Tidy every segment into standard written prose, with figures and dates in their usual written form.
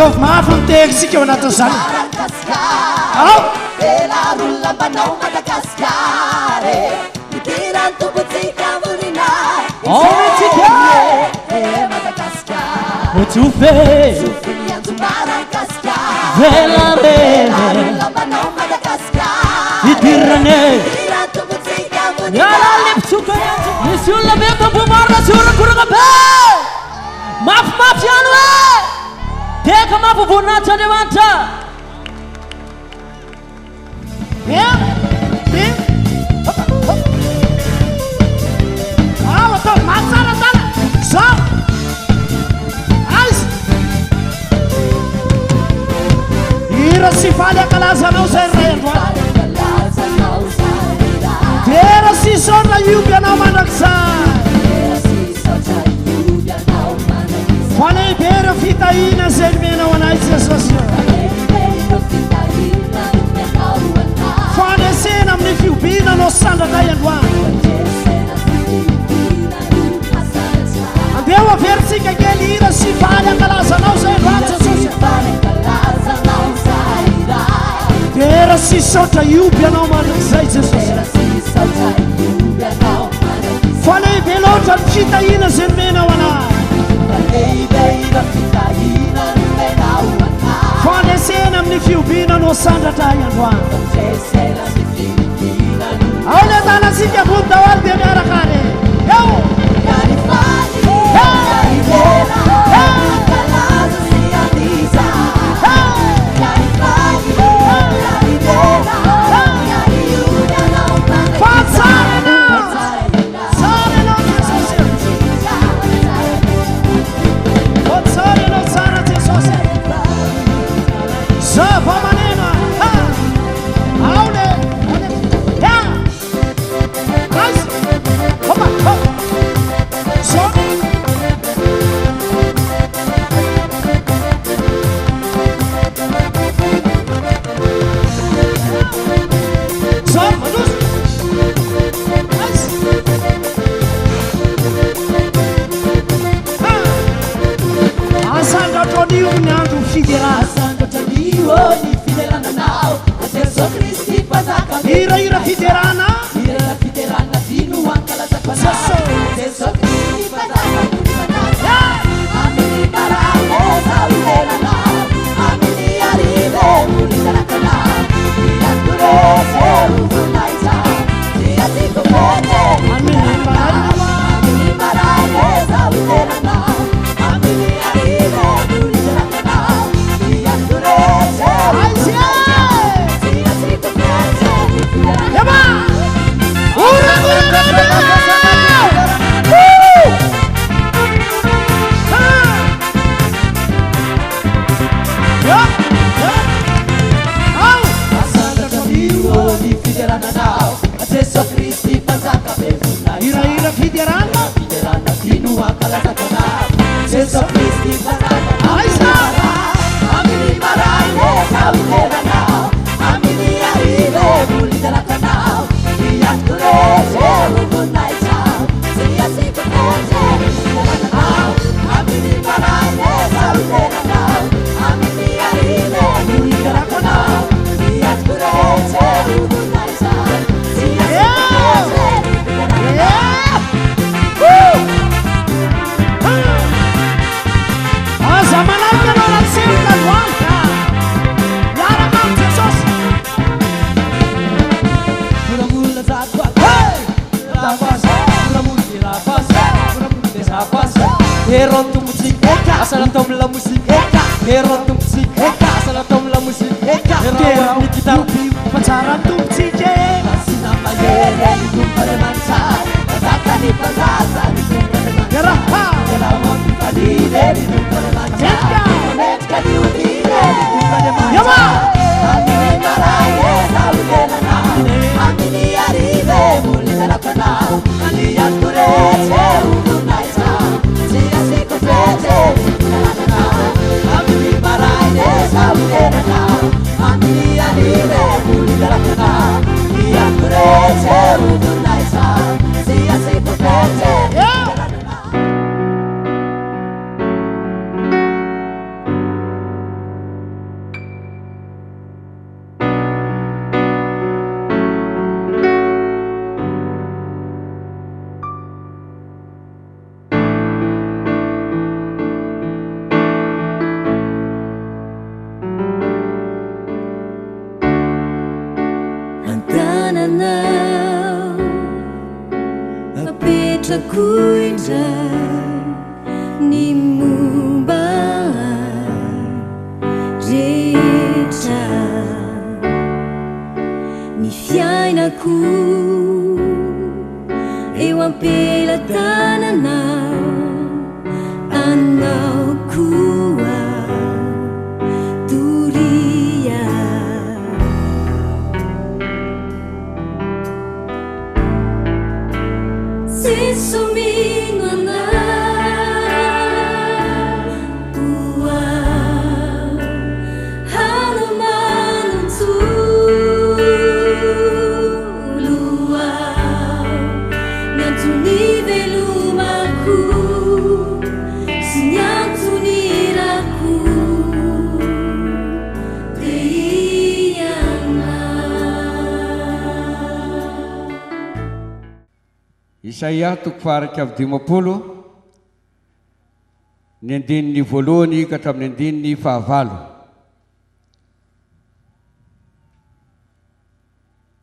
ataovy mahafonteky sika ao anatin' zany ao Velarulla banao Madagaskare Ikiran tubutsika muninay Tsika Madagaskar Otsufe Sufinian Madagaskar Velarene Velarulla banao Madagaskar Itirane Ikiran tubutsika muninay Yara lipsuka Misy olona mety ambomara sy olona korana be Mafimafy ihany hoe Teka mampavoninahitsy Andriamanitra atao matsara tana zao aizy ira sy faly ankalazanao zay ray androany tera sy saona ioby anao mandrakizay falehibe reo fitahina zay nomenao anay jesosy fanesena amin'ny fiobina anao sandrakay androany andeo averitsika kely ira sy faly ankalazanao zay androany jesosy tera sy saotra ioby anao mandrakizay jesosy falehibe loatra ny fitahina zay nomenao anay fanesena amin'ny fiobina anao sandratay androany ao le tanasika vody dahoaly dia miarakany eo ira fiderana vino ankalazafanao Jesu Kristi fazaka amini barane saulenana amini arive mulitarakana iaturese ufunaita iatikupeje amini barane saulenana amini arive mulitarakana iaturese Jesu Kristi fazaka befuna ira fiderana vino ankalazafanao Jesu Kristi fazaka amini barane saulenana amini arive mulitarakanao iaturese ufunaita siasikupeje mulitarakanao amini barane saulenana amini arive mulitarakanao iaturese ufunaita Heron tu musik asal tom la musik Heron tu musik asal tom la musik Heron kita pacaran tu musik masih nama yele itu pada mansa kata di pasasa itu pada mansa gerah mau tadi itu pada mansa net kadi uti itu pada mansa amini maraye saulenana amini arive mulitarakana alian turese unaisa siasikupeje mulitarakana amini maraye fiainako indray ny momba rehetra ny fiainako eo ampelatanana anao koa doria sesomino ana ua hanomanontsoloa nyantony velomako sy nyantony rako teiana. Isaia toko faraka avy 50 ny andininy voalohany ka hatramin'ny andininy fahavalo.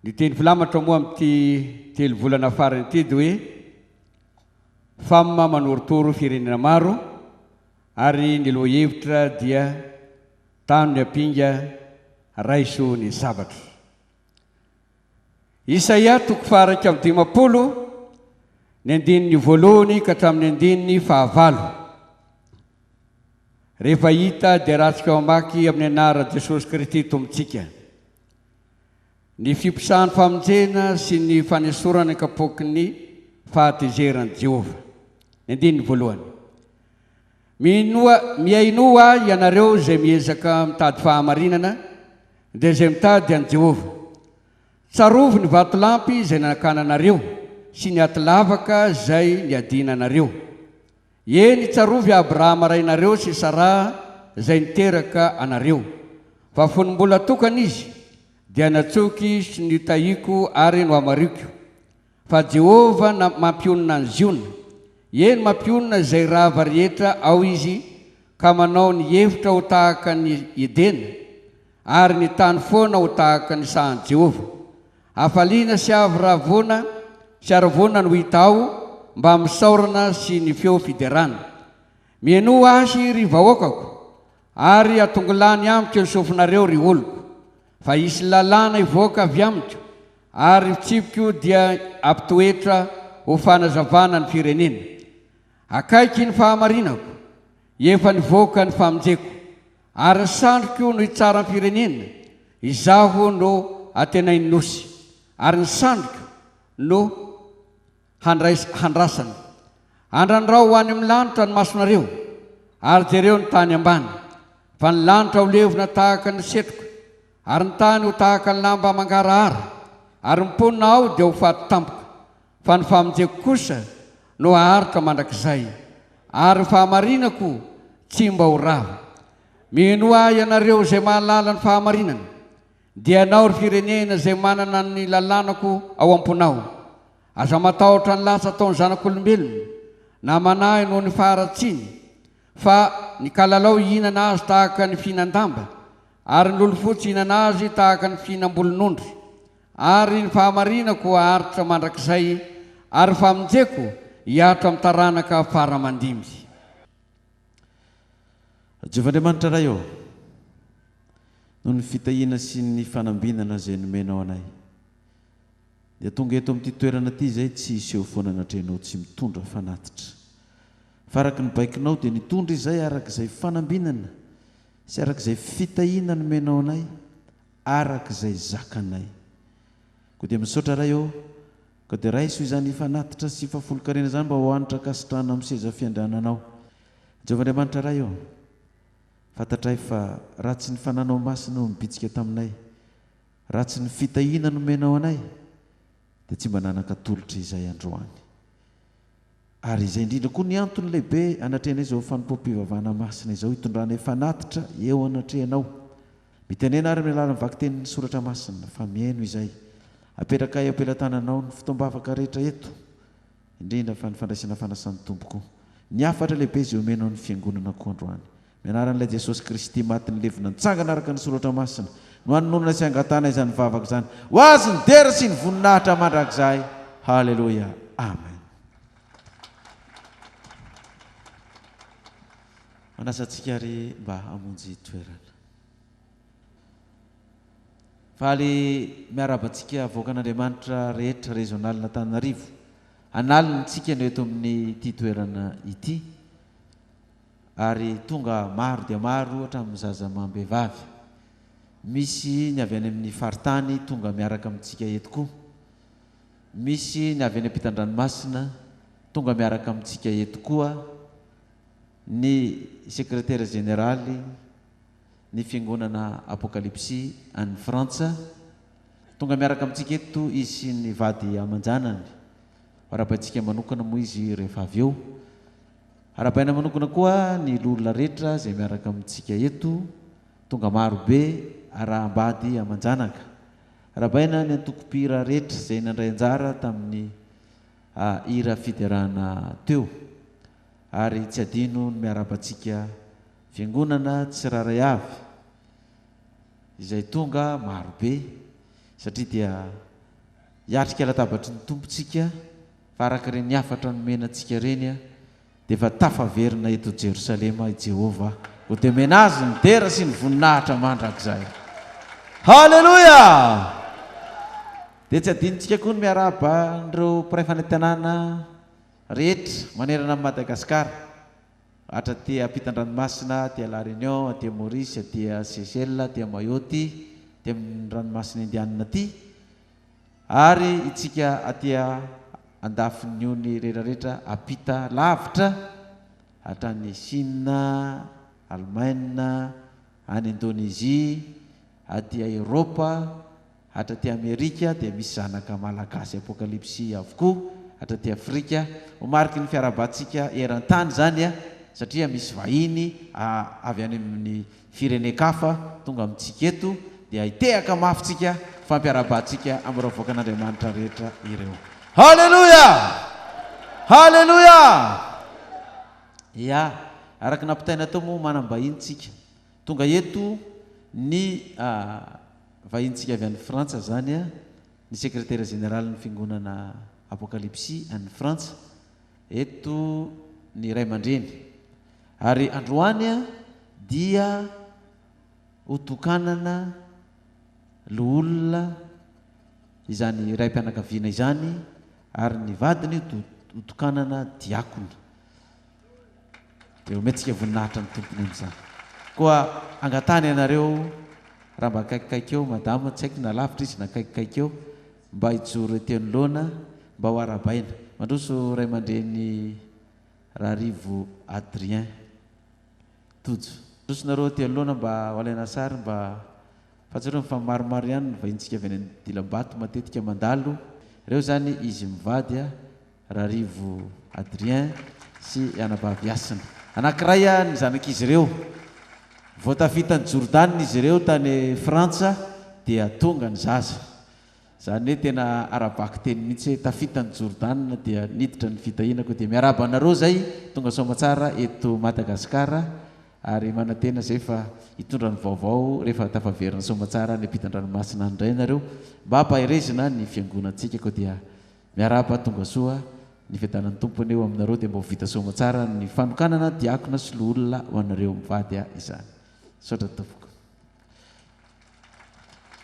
Ny teny filamatra moa amin'ity telo volana farany ity dia hoe famma manoritoro firenena maro ary ny loha-hevitra dia tano ny ampinga raiso ny sabatra. Isaia toko faraka avy 50 ny andininy voalohany ka hatramin'ny andininy fahavalo. Rehefa hita dia ratsika mamaky amin'ny anaran'i Jesosy Kristy tompontsika. Ny fipisahan'ny famonjena sy ny fanesorana kapoky ny fahatezeran'i Jehova. Ny andininy voalohany. Miainoa ianareo izay miezaka mitady fahamarinana dia izay mitady an'i Jehova. Tsarovo ny vatolampy izay nanakananareo sy ny atylavaka izay niadinanareo. Eny tsarovy Abrahama rainareo sy Sara izay niteraka anareo. Fa fonimbola tokana izy dia natsoky sy nitaiko ary no amariko. Fa Jehova mampionona ny ziona. Eny mampionona izay rava rehetra ao izy ka manao ny hevitra ho tahaka ny Edena ary ny tany foana ho tahaka ny sahan'i Jehova. Hafaliana sy avaravoana sy aravona no hita ao mba misaorana sy ny feo fiderana. Mieno asy ry vahoakako ary atongolany amiko ny sofinareo ry oloko. Fa isy lalàna ivoaka avy amiko ary fitsipiko dia ampitoetra ho fanazavana ny firenena. Akaiky ny fahamarinako efa nivoaka ny famonjeko ary ny sandriko no hitsara ny firenena. Izaho no atenainy nosy ary ny sandriko no handrasany. Andrandrao ho any amin'ny lanitra ny masonareo ary jereo ny tany ambany. Fa ny lanitra ho levona tahaka ny setroka ary ny tany ho tahaka ny lamba mangarahara ary ny ponina ao dia ho faty tampoka. Fa ny famonjeko kosa no haharitra mandrakizay ary ny fahamarinako tsy mba ho rava. Mino ahy ianareo izay mahalala ny fahamarinana dia anao ry firenena izay manana ny lalànako ao amponao. Aza matahotra ny lasa ataon'ny zanak'olombelona na manahy noho ny faharatsiny. Fa ny kalalao ihinana azy tahaka ny fihinan-damba ary ny lolofotsy ihinana azy tahaka ny fihinam-bolon'ondry. Ary ny fahamarinako haharitra mandrakizay ary famonjeko hiatra amin'ny taranaka faramandimby. Jehovandriamanitra ray eo, noho ny fitahina sy ny fanambinana izay nomenao anay, dia tonga eto amin'ity toerana ity izay tsy iseho foana anatrehanao tsy mitondra fanatitra. Fa araka ny baikinao dia nitondra izay arak'izay fanambinana sy arak'izay fitahina nomenao anay, arak'izay zakanay. Koa dia misaotra ray eo, ka dia raiso izany fanatitra sy fafolo-karena izany mba ho anitra kasitrahana amin'ny seza fiandrananao. Jehovandriamanitra ray eo, fantatray fa ratsy ny fananao masina no mibitsika taminay, ratsy ny fitahina nomenao anay, dia tsy mba nanaka tolotra izay androany. Ary izay indrindra koa ny antony lehibe anatrehanay izao fanompoam-pivavahana masina izao hitondranay fanatitra eo anatrehanao. Mitenena ary amin'ny alalan'ny vakitenin'ny soratra masina fa mihaino izay apetraka eo ampelantananao ny fotoam-bavaka rehetra eto, indrindra fa ny fandraisana fanasan'ny tompoko. Ny afatra lehibe izay omenao ny fiangonana koa androany. Mianaran'ilay Jesosy Kristy maty ny levona nitsangana araka ny soratra masina no hanonona sy angatana izany vavaka izany. Ho azy ny dera sy ny voninahitra mandrakizay. Halleluja. Amen. manasantsika ry mba hamonjy toerana faly miarabantsika voakan'Andriamanitra rehetra régional Antananarivo analintsika no eto amin'ny ity toerana ity ary tonga maro dia maro hatramin'ny zaza mambehivavy misy ny avy any amin'ny faritany tonga miaraka amintsika eto koa misy ny avy any ampitan-dranomasina tonga miaraka amintsika eto koa ny secrétaire généraly ny fiangonana apokalypsy any Frantsa tonga miaraka amintsika eto izy ny vady amanjanany arabantsika manokana moa izy rehefa avy eo arabaina manokana koa ny olona rehetra zay miaraka amintsika eto tonga maro be arahambady amanjanaka arabaina ny antokopira rehetra zay nandray anjara tamin'ny ira fiderana teo ary tsy adino ny miarabantsika fiangonana tsiraray avy izay tonga maro be satria dia hiatrika latabatry ny tompontsika fa araka reny afatra nomenantsika reny dia efa tafaverina eto Jerosalema i Jehova ho temena azy ny dera sy ny voninahitra mandrakizay. Halleluja! Dia tsy adinontsika koa ny miaraba nireo mpiray fanantenana rehetra manerana amin'ny Madagasikara hatra aty ampitan-dranomasina, aty La Réunion, aty Maurice, aty Seychelles, aty Mayotte, aty amin'ny ranomasina indianina aty ary itsika aty andafin'ny ony rehetrarehetra apita lavitra hatrany Chine, Allemagne, any Indonésie, aty Europa, hatra aty Amerika dia misy zanaka malagasy apokalypsy avokoa, hatra aty Afrika ho mariky ny fiarabantsika eran-tany zany satria misy vahiny avy any amin'ny firenen-kafa tonga amintsika eto dia hitehaka mafitsika fampiarabantsika amin'ireo voakan'Andriamanitra rehetra ireo. Halleluja! Halleluja! Ya, araka nampitaina tao moa manam-bahintsika tonga eto ny vahintsika avy any Frantsa zany ny secrétaire général ny fiangonana apokalypsy any Frantsa eto ny ray aman-dreny ary androany dia hotokanana loolona izany ray mpianakaviana izany ary ny vadiny hotokanana diakona dia ometsika voninahitra ny tompony amin'izany koa angatany ianareo raha mba akaikikaiky eo madama tsy haiko na lavitra izy nakaikikaiky eo mba hijoro ety anoloana mba ho arabaina mandroso ray aman-dreny Rarivo Adrien Tojo ndrosonareo ety anoloana mba ho alaina sary mba fatsareo mifamaromaro ihany ny vahintsika avy any Dilambato matetika mandalo ireo zany izy mivady Rarivo Adrien sy anabavy-asina anankiray ny zanak'izy ireo vao tafitany Jordan izy ireo tany Frantsa dia tonga ny zaza zany hoe tena arabaky teny mihitsy hoe tafitany Jordan dia niditra ny fitahinako dia miaraba anareo zay tonga somatsara eto Madagasikara ary manantena zay fa hitondra ny vaovao rehefa tafaverina somatsara ny ampitan-dranomasina andray nareo mba hampahirezina ny fiangonantsika ko dia miaraba tonga soa ny fiadanan'ny tompony eo aminareo dia mba ho vita somatsara ny fanokanana diakona sy loolona ho anareo mivady izany. Saotra tompoko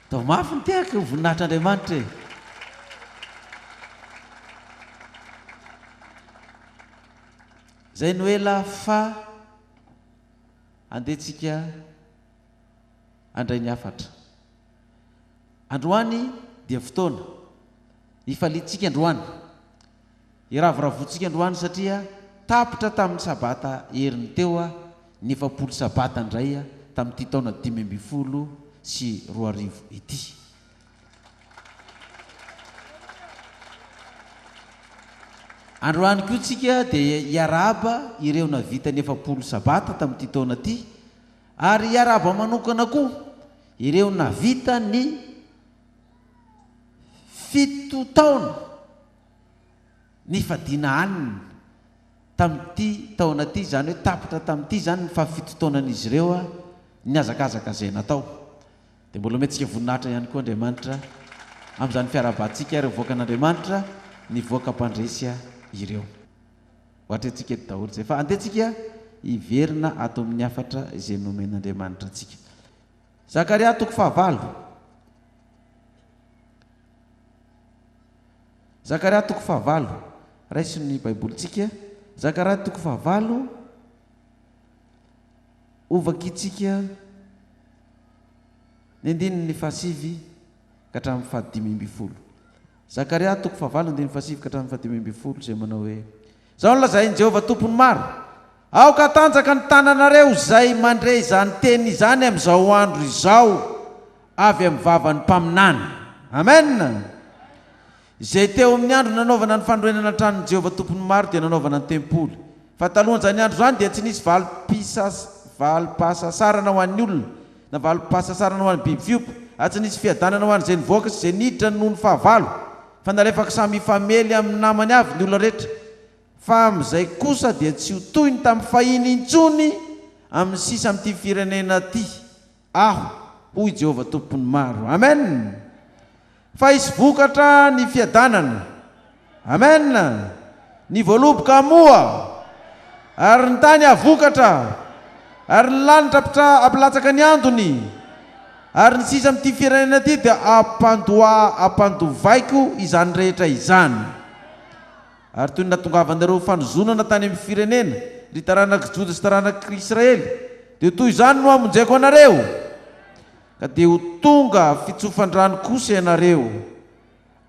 tao mafy ny tehaka voninahitr'Andriamanitra e. Zay no ela fa andehtsika andray ny afatra androany dia fotoana ifalitsika androany iravoravotsika androany satria tapitra tamin'ny sabata heriny teo ny 7 sabata indray tamin'ity taona 5 sy 20 ity androany koa tsika dia iaraba ireo navita ny 7 sabata tamin'ity taona ity ary iaraba manokana koa ireo navita ny 7 taona ny fadina aniny tamin'ity taona ity zany hoe tapitra tamin'ity zany ny 7 taonan'izy ireo ny azakazaka zay natao dia mbola metsika voninahitra ihany koa Andriamanitra amin'izany fiarabantsika ireo voakan'Andriamanitra ny voaka mpandresy ireo ohatra antsika eto daholo zay fa andetsika iverina ato amin'ny afatra izay nomen'Andriamanitra atsika. Zakaria toko fahavalo. Zakaria toko fahavalo. Raisiny baibolitsika. Zakaria toko fahavalo. Ovakitsika ny andininy fahasivy ka hatramin'ny fahadimy amby folo. Zakaria toko fahavalo andininy fahasivy ka hatramin'ny fahadimy amby folo izay manao hoe: Zao nolazainy Jehovah tompony maro, aoka tanjaka ny tananareo izay mandray izany teny izany amin'izao andro izao avy amin'ny vavan'ny mpaminany. Amen. Izay teo amin'ny andro nanaovana ny fandroenana tranon'i Jehovah tompony maro dia nanaovana ny tempoly. Fa talohan'izany andro zany dia tsy nisy valom-pasasarana ho an'ny olona na valom-pasasarana ho an'ny biby fiompy, ary tsy nisy fiadanana ho an'izay nivoaka sy izay niditra noho ny fahavalo, fa nalefaka samy hifamely amin'ny namany avy ny olona rehetra. Fa amin'izay kosa dia tsy ho toy ny tamin'ny fahiny intsony amin'ny sisa amin'ity firenena ty, aho hoy Jehovah tompony maro. Amen. Fa hisy vokatra ny fiadanana. Amen. Ny voaloboka moa ary ny tany avokatra, ary ny lanitra ampilatsaka ny andony, ary ny sisa amin'ity firenena ty dia ampandovaiko izany rehetra izany. Ary toy ny natongavanareo fanozonana tany amin'ny firenena ry taranaka Joda sy taranaka Israely, dia toy izany no amonjeko anareo, ka dia ho tonga fitsofandrano kosa ianareo.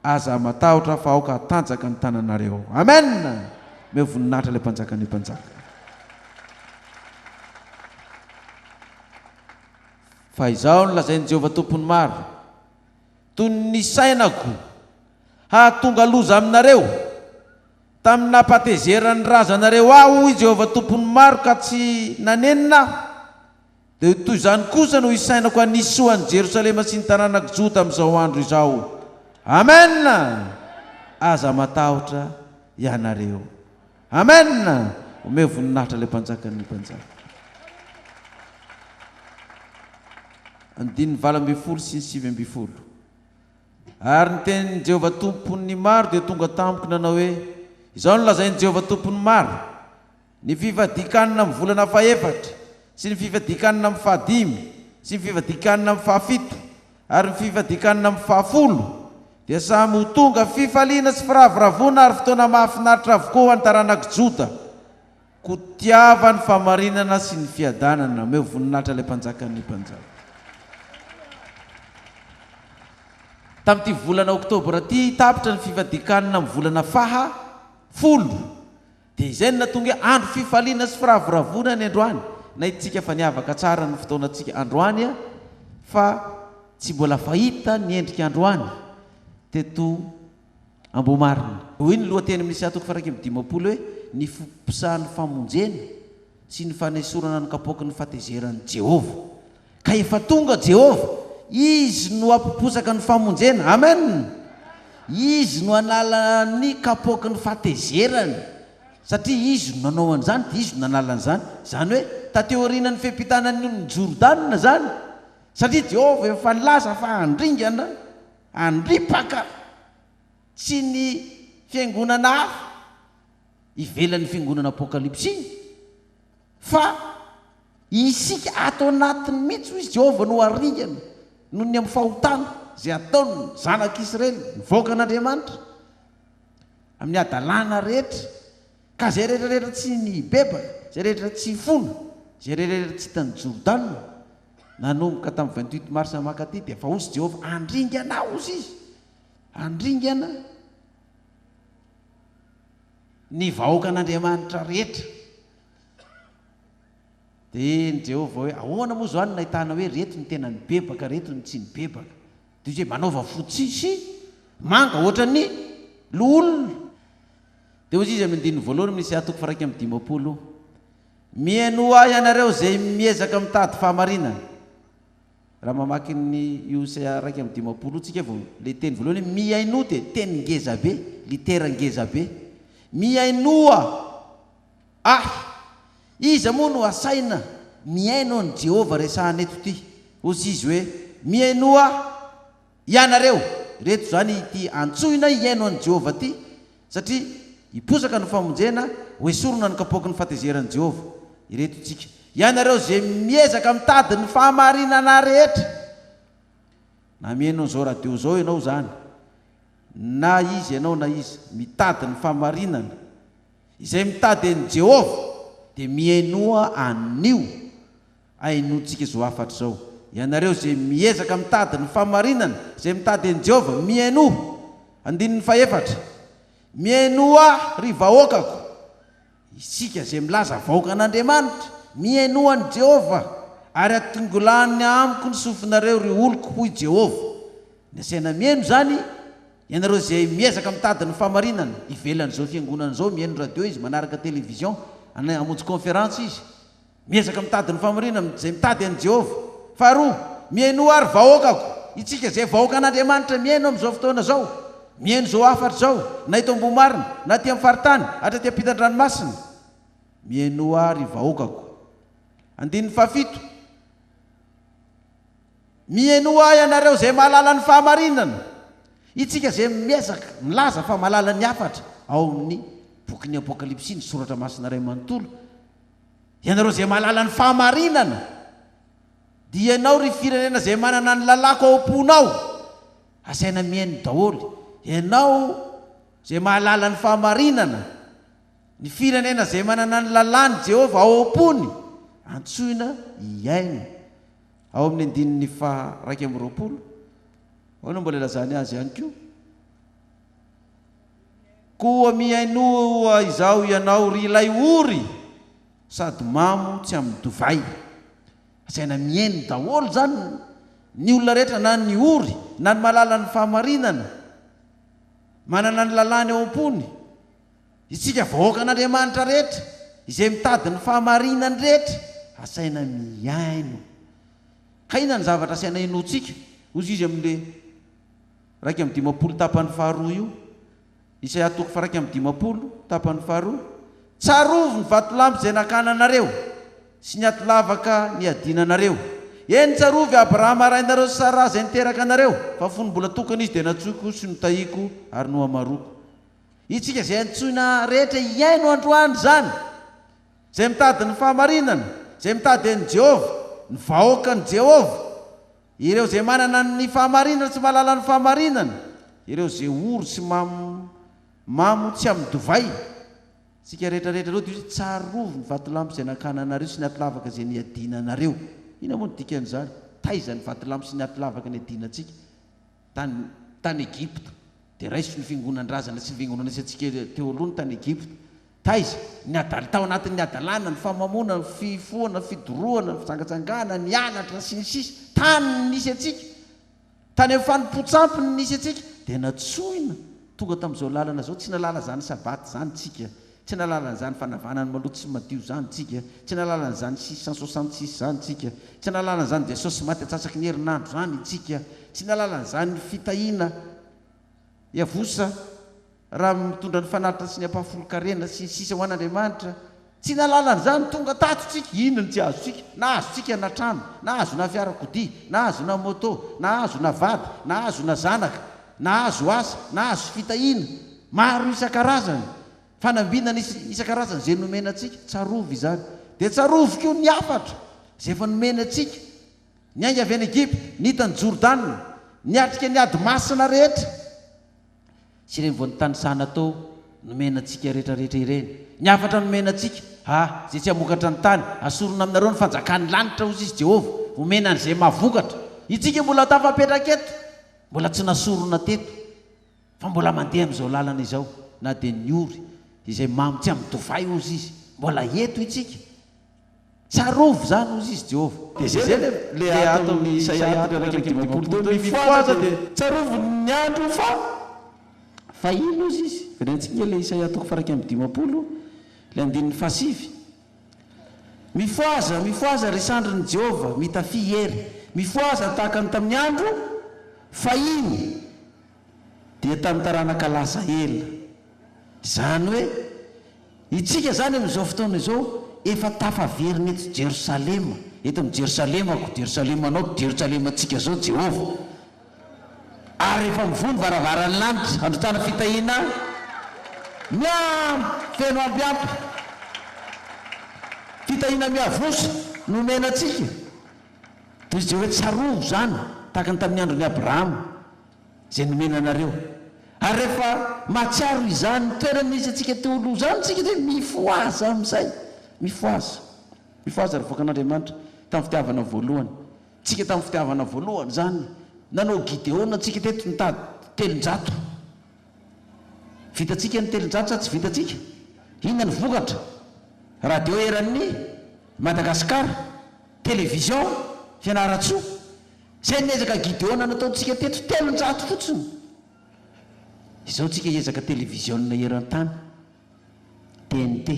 Aza matahotra fa aoka tanjaka ny tananareo. Amen. Meo voninahitra ilay mpanjaka ny mpanjaka. Fa izao no lazain'i Jehovah tompony maro, toy ny sainako hahatonga loza aminareo tamin'ny napatezerany razanareo aho, i Jehovah tompony maro, ka tsy nanenina, dia toy izany kosa no isainako hanisoan'i Jerosalema sy ny taranaka Jota amin'izao andro izao. Amen. Aza matahotra ianareo. Amen. Omeo voninahitra ilay mpanjaka ny mpanjaka. Andininy valo amby folo sy ny sivy amby folo. Ary ny tenin'i Jehovah tompony maro dia tonga tampoky nanao hoe: Izao no lazain'i Jehovah tompony maro, ny fivadikanina amin'ny volana fahaefatra sy ny fivadikanina amin'ny fahadimy sy ny fivadikanina amin'ny fahafito ary ny fivadikanina amin'ny fahafolo dia samy ho tonga fifaliana sy firavoravona ary fotoana mahafinaritra avokoa ny taranaka Jota, kotiava ny famarinana sy ny fiadanana. Meo voninahitra ilay mpanjaka ny mpanjaka. Tamin'ity volana oktobra ty tapitra ny fivadikanina amin'ny volana fahafolo, dia izay no natonga andro fifaliana sy firavoravona ny androany. Na itsika fa niavaka tsara ny fotoanantsika androany, fa tsy mbola fahita ny endrika androany teto Ambomarina. Hoy ny lohateny amin'ny Isaia toko faha 1:10 hoe: ny fompisahan'ny famonjena sy ny fanesorana ny kapoaky ny fahatezeran'i Jehovah. Ka efa tonga Jehovah, izy no ampiposaka ny famonjena. Amen. Izy no anala ny kapoaky ny fahatezerany, satria izy no nanao an'izany, dia izy no nanala an'izany. Zany hoe tateoriana ny fiampitanany ny Jordana zany, satria Jehovah efa nilaza fa andringana, andripaka tsy ny fiangonana hafa ivelan'ny fiangonana apokalipsy iny, fa isika ato anatiny mihitsy izy Jehovah no aringana noho ny amin'ny fahotana zay ataony zanak'Israely, nivoaka an'Andriamanitra amin'ny adalàna rehetra. Ka zay rehetrarehetra tsy nibebaka, zay rehetra tsy fona, zay rehetrarehetra tsy hitany Jordana nanomboka tamin'ny 28 mars makaty, dia efa ozy Jehovah andringana ozy izy, andringana ny vahoaka an'Andriamanitra rehetra. Dia ny Jehovah hoe: ahoana moa zany nahitana hoe reto ny tena nibebaka, reto ny tsy nibebaka? Dia izy hoe manaova fotsisy manga ohatra ny loolona. Dia ozy izy amin'ny andininy voalohany amin'ny Isaia toko faha 1:10: mihaino ahy ianareo zay miezaka mitady fahamarinana. Raha mamaky ny Isaia 1:10 tsika vao le teny voalohany mihaino, dia teny ngeza be, litera ngeza be. Mihainoa ahy, iza moa no asaina mihaino ny Jehovah resahana eto ty. Ozy izy hoe mihainoa ianareo, reto zany ity antsoina ihaino any Jehovah ty, satria hiposaka ny famonjena, hoesorona ny kapoaky ny fahatezeran'i Jehovah. ireto tsika ianareo zay miezaka mitady ny fahamarinana rehetra na mihainao zao radio zao ianao zany na izy ianao na izy mitady ny fahamarinana izay mitady any Jehova dia mihainoa anio ainoantsika zao afatra zao ianareo zay miezaka mitady ny fahamarinana zay mitady any Jehova mihainoa andininy faefatra mihainoa ry vahoakako isika zay milaza vahoaka an'Andriamanitra mihainoa any Jehova ary atongolany amiko ny sofinareo ry oloko hoy Jehova ny asaina mihaino zany ianareo zay miezaka mitady ny fahamarinana ivelan'izao fiangonana zao mihaino radio izy manaraka televizion amonjy conférence izy miezaka mitady ny fahamarinana zay mitady any Jehova faharoa mihainoa ary vahoakako itsika zay vahoaka an'Andriamanitra mihaino am'izao fotoana zao mihaino zao afatra zao na ito Ambohimarina na ty amin'ny faritany hatraty ampitan-dranomasina mihainoa ary vahoakako andininy fahafito mihainoa ianareo zay mahalala ny fahamarinana itsika zay miezaka milaza fa mahalala ny afatra ao amin'ny bokin'ny apokalipsy ny soratra masina ray manontolo ianareo zay mahalala ny fahamarinana dia ianao ry firenena zay manana ny lalako ao am-ponao asaina mihaino daholy ianao zay mahalala ny fahamarinana ny firenena zay manana ny lalany Jehova ao am-pony antsoina iaino ao amin'ny andininy fa 120 hoana mbola ilazany azy ihany koa mihainoa izao ianao ry ilay ory sady mamo tsy amin'ny dovay asaina mihaino daholo zany ny olona rehetra na ny ory na ny malala ny fahamarinana manana ny lalany ao am-pony isika vahoaka an'Andriamanitra rehetra izay mitady ny fahamarinany rehetra asaina mihaino ka ina ny zavatra asaina hainoantsika ozy izy amin'le 1:20 tapany faharoa io Isaia 1:20 tapany faharoa tsarovo ny vatolampy zay nakana anareo sy ny atolavaka ny adinanareo eny tsarovy Abrahama arainareo sy Sara zay niteraka anareo fa fony mbola tokana izy dia natsoiko sy notahiko ary no amaroko itsika zay antsoina rehetra iaino androany zany zay mitady ny fahamarinana zay mitady any Jehova ny vahoaka ny Jehova ireo zay manana ny fahamarinana tsy mahalala ny fahamarinana ireo zay ory sy mamo tsy amin'ny dovay sika rehetrarehetra reo dia tsarovo ny vatolampy zay nakana anareo sy ny atolavaka zay niadina anareo ina moa ny dikan'izany taiza ny vatolampy sy ny atolavaka ny adinantsika tany Egypte dia raiso ny fiangonandrazana sy ny fiangonana isyantsika teo aloha ny tany Egypte taiza tao anatin'ny adalana ny famamona ny fifoana fidoroana ny fitsangatsangana ny anatra sy ny sisa tany nisy atsika tany amin'ny fanimpotsampy ny nisy atsika dia natsoina tonga tamin'izao lalana zao tsy nalala zany sabaty zany tsika tsy nalala zany fanavanany maloto sy madio zany tsika tsy nalala zany 666 zany tsika tsy nalala zany Jesosy maty atsasaky ny herinandro zany tsika tsy nalala zany fitahina iavosa raha mitondra ny fanaritra sy ny ampahafolo-karena sy sisa ho an'Andriamanitra tsy nalala zany tonga tato tsika inona tsy azo tsika na azo tsika na trano na azo na fiarakodia na azo na moto na azo na vady na azo na zanaka na azo asa na azo fitahina maro isan-karazany fanambinana isan-karazany zay nomena atsika tsarovo izany dia tsarovo koa ny afatra zay efa nomena atsika ny ainga avy any Egypte ny hitany Jordana ny atrika ny ady masina rehetra sy ireny vao nytanisana tao nomena atsika rehetrarehetra ireny ny afatra nomena atsika zay tsy hamokatra ny tany asorona aminareo ny fanjakan'ny lanitra ozy izy Jehova omena an'izay mahavokatra itsika mbola tafapetraka eto mbola tsy nasorona teto fa mbola mandeha amin'izao lalana izao na dia ny ory izay mamy tsy amin'ny dovay ozy izy mbola eto itsika tsarovo zany ozy izy Jehova dia zay le ato amin'ny Isaia 1:20 mifoaza dia tsarovo ny andro fa ino ozy izy verentsika le Isaia 1:20 le andininy fasivy mifoaza resandriny Jehova mitafy hery mifoaza tahaka ny tamin'ny andro fa iny dia tamin'ny taranaka lasa ela zany hoe itsika zany amin'izao fotoana izao efa tafaverina eto Jerosalema eto amin'ny Jerosalemanko Jerosalemanao Jerosalemantsika zao Jehova ary efa mivony varavaran'ny lanitra androtana fitahina feno ampiampy fitahina miavoso nomenatsika toy izy hoe tsarovo zany tahaka ny tamin'ny andron'ny abrahama zay nomena anareo ary rehefa matsiaro izany toerana izy atsika teo aloha zany tsika de mifoaza amin'izay mifoaza ary voaka an'Andriamanitra tamin'ny fitiavana voalohany tsika tamin'ny fitiavana voalohany zany nanao Gideona tsika teto nitady telonjato vitatsika ny telonjato sa tsy vitatsika inona ny vokatra radio eran'ny Madagasikara télévision fianaratsoa zay niezaka Gideona nataontsika teto telonjato fotsiny izao tsika ezaka télévision eran-tany TNT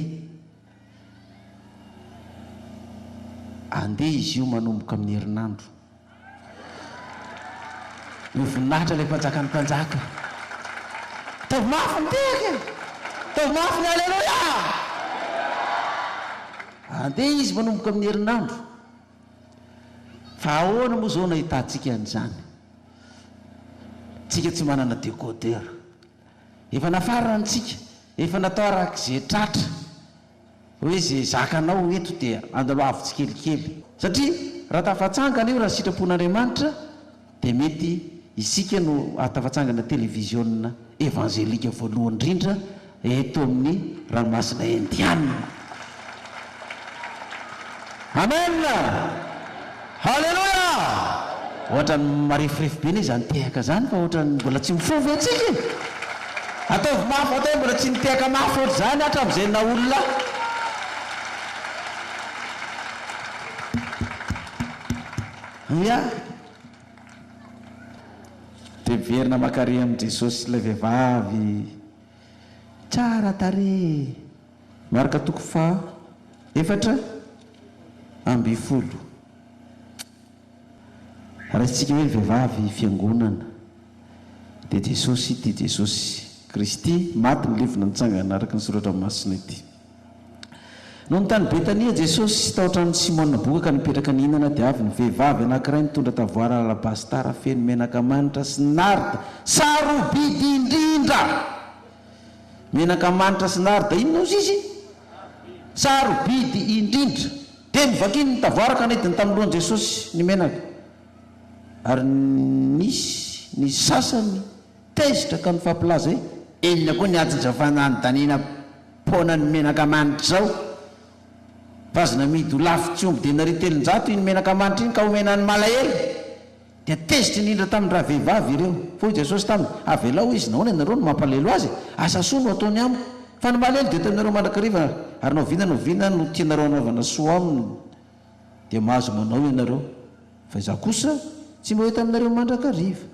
andeha izy io manomboka amin'ny herinandro mivoninahitra le mpanjaka ny mpanjaka tavy mafy ny tehaka tavy mafy ny alleluia andeha izy manomboka amin'ny herinandro fa ahoana moa zao nahitantsika an'izany tsika tsy manana décodeur efa nafarantsika efa natao arak'izay tratra hoe zay zakanao eto dia andaloavo tsikelikely satria raha tafatsangana io raha sitrapon'Andriamanitra dia mety isika no atafatsangana télévision evangelika voalohany indrindra eto amin'ny ranomasina indiana amen halleluia ohatra ny marefirefy be ny zany tehaka zany fa ohatra ny mbola tsy mifovy atsika ataovy mafy atao mbola tsy nitehaka mafy ohatra zany hatra amin'izay na olona ia dia verina makare amin'i Jesosy ilay vehivavy tsara tare marika toko fa 4 ambin'ny 10 raisitsika hoe vehivavy fiangonana dia Jesosy ity Jesosy Kristy maty nilevina nitsangana araka ny soratra masina ity no ny tany Betania Jesosy taotrano Simona boka ka nipetraka ny hinana dia avy ny vehivavy anankiray nitondra tavoara alabastara feno menaka manitra sy narda sarobidy indrindra menaka manitra sy narda inona ozy izy sarobidy indrindra dia mivakiny ny tavoara ka nidiny tamin'lohan'i Jesosy ny menaka ary nisy ny sasany tezitra ka nifampilaza hoe enina koa ny ajinjavana ny danina pona ny menaka manitra zao fazina midy ho lafy tsy omby dia nary telonjato iny menaka manitra iny ka omenany malahelo dia tezitra indrindra tamin'ny raha vehivavy ireo fo Jesosy taminy avelao izy nahoana ianareo no mampalahelo azy asa soa no ataony amiko fa ny malahelo dia taminareo mandrakariva ary noviana no tianareo anaovana soa aminy dia mahazo manao ianareo fa iza kosa tsy mba hoe taminareo mandrakariva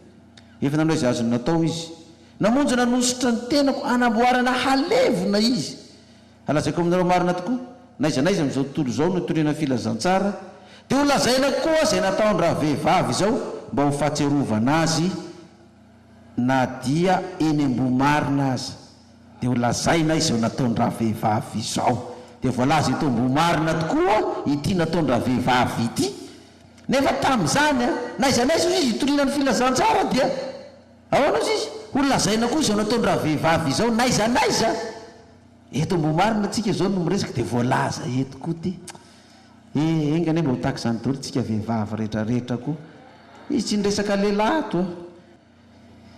efa nanao izy azony natao izy namonjy nanositra ny tenako anamboarana halevona izy alazaiko aminareo marina tokoa naiza amin'izao tontolo izao no itoriana filazantsara dia ho lazaina koa zay nataony raha vehivavy izao mba ho fahatserovana azy na dia eny ambomarina azy dia ho lazaina izao nataony raha vehivavy izao dia voalaza ito ambomarina tokoa ity nataony raha vehivavy ity nefa tamin'izany naiza izy itoriana ny filazantsara dia ahoana izy ho lazaina koa izao nataony raha vehivavy izao naiza eto ambomarina tsika zao no miresaka dia voalaza eto koa ty engany mba ho tahaka izany daholo tsika vehivavy rehetrarehetra koa izy tsy niresaka lehilahy to